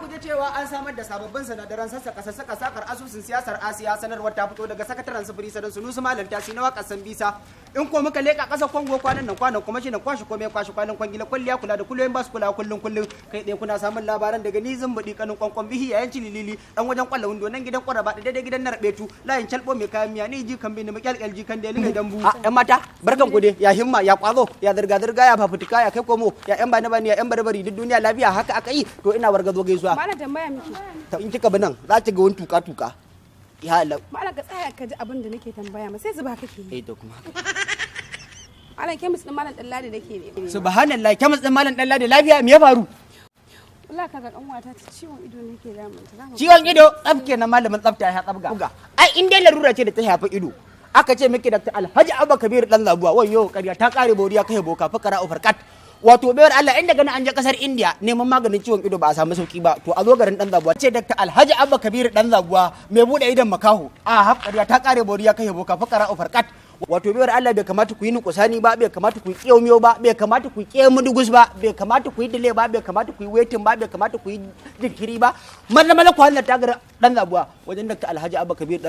ku ji cewa an samar da sababbin sinadaran sassaka sakar asusun siyasar Asiya sanarwar ta fito daga sakataren sufuri sadan Sunusi Malam Tasi na wakar Sambisa. In ko muka leka kasar Kongo kwanan kuma shi nan kwashi kwanan kwangila kwalliya kula da kullum ba su kula kullun kai dai kuna samun labaran daga ni zumbudi kanin kwankwan bihi yayin cililili dan wajen kwalla windo nan gidan kwaraba da daidai gidan narbetu layin calbo mai kayan miya ni ji kan bi ni makyalkyal ji kan da mai dambu. Yan mata barkan ku dai ya himma ya kwazo ya zirga ya fafutuka ya kai komo ya yan bani ya yan barbari duk duniya lafiya haka aka yi to ina wargazo gaisuwa. Malam tambaya miki. In kika bi nan za ki ga wani tuka ya Allah. Malam ka tsaya ka ji abin da nake tambaya ma sai zuba kake yi. To kuma Malam kemis din Malam Dallade nake ne. Subhanallah kemis din Malam Dallade lafiya me ya faru? Wallahi kaga kanwata ta ciwon ido nake damun ta. Ciwon ido tsafke na malamin tsafta ya tsabga. Ai in dai larura ce da ta shafi ido. Aka ce miki Dr. Alhaji Abba Kabir dan Zabuwa wayo ƙarya ta kare boriya kai boka fakara ufarkat. Wato bayar Allah inda gani an je kasar India neman maganin ciwon ido ba a samu sauki ba to a zo garin dan Zabuwa ce Dr. Alhaji Abba Kabir dan Zabuwa mai bude idan makaho a ƙarya ta kare boriya kai boka fakara ufarkat. Wato bayar Allah bai kamata ku yi nukusani ba bai kamata ku yi kiyomiyo ba bai kamata ku yi kiyomudugus ba bai kamata ku yi dile ba bai kamata ku yi waiting ba bai kamata ku yi jinkiri ba maza ku hannata garin dan Zabuwa wajen Dr. Alhaji Abba Kabir